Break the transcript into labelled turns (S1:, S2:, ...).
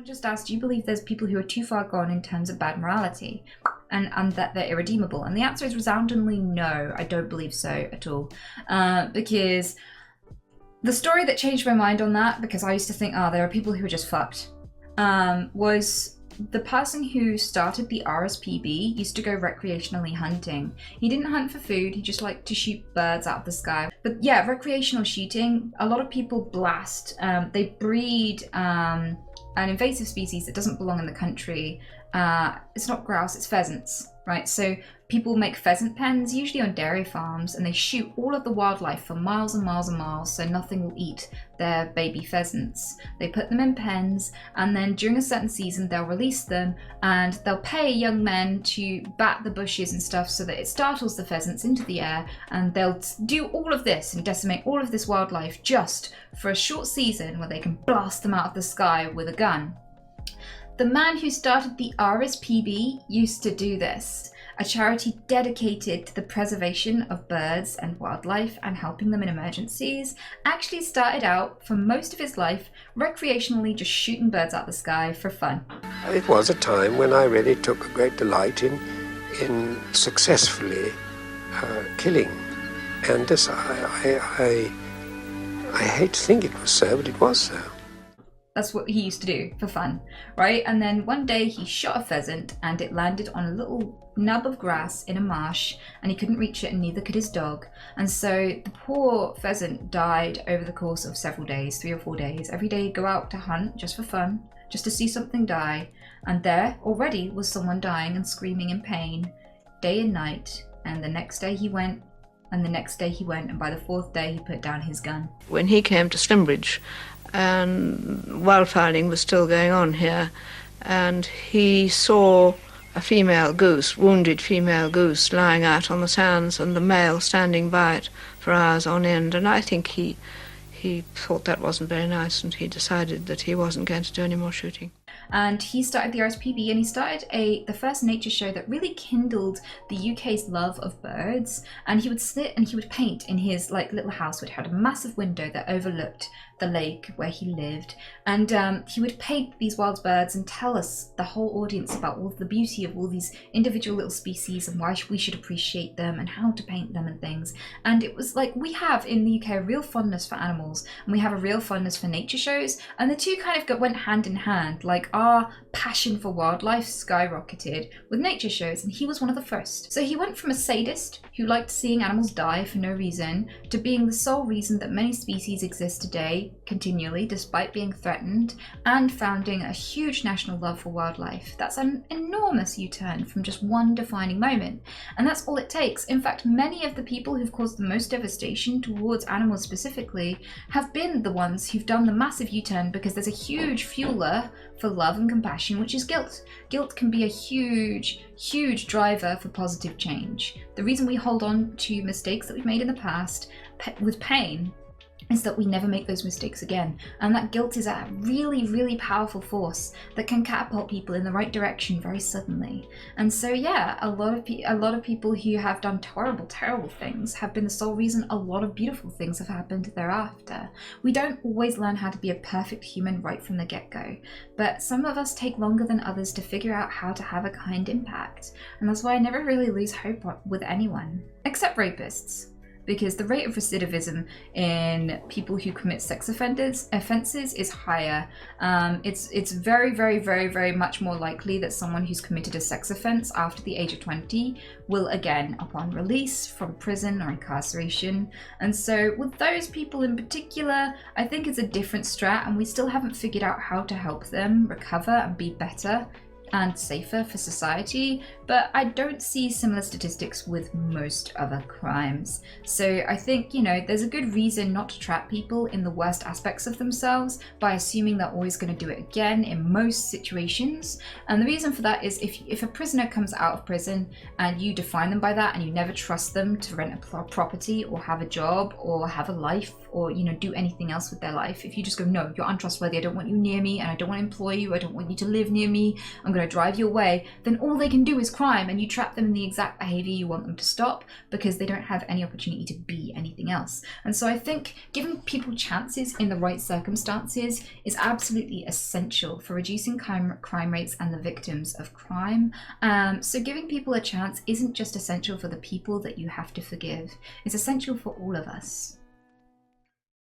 S1: Someone just asked, do you believe there's people who are too far gone in terms of bad morality and that they're irredeemable? And the answer is resoundingly no, I don't believe so at all. Because the story that changed my mind on that, because I used to think, there are people who are just fucked, was the person who started the RSPB used to go recreationally hunting. He didn't hunt for food, he just liked to shoot birds out of the sky. But yeah, recreational shooting, a lot of people blast, they breed an invasive species that doesn't belong in the country. It's not grouse, it's pheasants, right? So people make pheasant pens, usually on dairy farms, and they shoot all of the wildlife for miles and miles and miles so nothing will eat their baby pheasants. They put them in pens, and then during a certain season they'll release them, and they'll pay young men to bat the bushes and stuff so that it startles the pheasants into the air, and they'll do all of this and decimate all of this wildlife just for a short season where they can blast them out of the sky with a gun. The man who started the RSPB used to do this, a charity dedicated to the preservation of birds and wildlife and helping them in emergencies. Actually started out for most of his life recreationally just shooting birds out of the sky for fun.
S2: It was a time when I really took a great delight in successfully killing. And this, I hate to think it was so, but it was so.
S1: That's what he used to do for fun, right? And then one day he shot a pheasant and it landed on a little nub of grass in a marsh, and he couldn't reach it and neither could his dog. And so the poor pheasant died over the course of several days, 3 or 4 days. Every day he'd go out to hunt just for fun, just to see something die. And there already was someone dying and screaming in pain, day and night. And the next day he went, and the next day he went, and by the 4th day he put down his gun.
S3: When he came to Slimbridge, and wildfowling was still going on here, and he saw a female goose, wounded female goose, lying out on the sands, and the male standing by it for hours on end. And I think he thought that wasn't very nice, and he decided that he wasn't going to do any more shooting.
S1: And he started the RSPB, and he started the first nature show that really kindled the UK's love of birds. And he would sit and he would paint in his little house, which had a massive window that overlooked the lake where he lived. And he would paint these wild birds and tell us, the whole audience, about all the beauty of all these individual little species and why we should appreciate them and how to paint them and things. And it was like, we have in the UK a real fondness for animals, and we have a real fondness for nature shows, and the two kind of went hand in hand. Like, our passion for wildlife skyrocketed with nature shows, and he was one of the first. So he went from a sadist who liked seeing animals die for no reason to being the sole reason that many species exist today continually despite being threatened, and founding a huge national love for wildlife. That's an enormous U-turn from just one defining moment, and that's all it takes. In fact, many of the people who've caused the most devastation towards animals specifically have been the ones who've done the massive U-turn, because there's a huge fueler for love and compassion, which is guilt. Guilt can be a huge driver for positive change. The reason we hold on to mistakes that we've made in the past with pain is that we never make those mistakes again. And that guilt is a really powerful force that can catapult people in the right direction very suddenly. And so yeah, a lot of people who have done terrible things have been the sole reason a lot of beautiful things have happened thereafter. We don't always learn how to be a perfect human right from the get-go, but some of us take longer than others to figure out how to have a kind impact. And that's why I never really lose hope with anyone, except rapists. Because the rate of recidivism in people who commit sex offences is higher. It's very much more likely that someone who's committed a sex offence after the age of 20 will again upon release from prison or incarceration. And so with those people in particular, I think it's a different strat, and we still haven't figured out how to help them recover and be better and safer for society, but I don't see similar statistics with most other crimes. So I think, there's a good reason not to trap people in the worst aspects of themselves by assuming they're always going to do it again in most situations. And the reason for that is if a prisoner comes out of prison and you define them by that, and you never trust them to rent a property or have a job or have a life or do anything else with their life, if you just go, no, you're untrustworthy, I don't want you near me, and I don't want to employ you, I don't want you to live near me, I'm going going to drive you away, then all they can do is crime, and you trap them in the exact behavior you want them to stop because they don't have any opportunity to be anything else. And so I think giving people chances in the right circumstances is absolutely essential for reducing crime rates and the victims of crime. So giving people a chance isn't just essential for the people that you have to forgive, it's essential for all of us.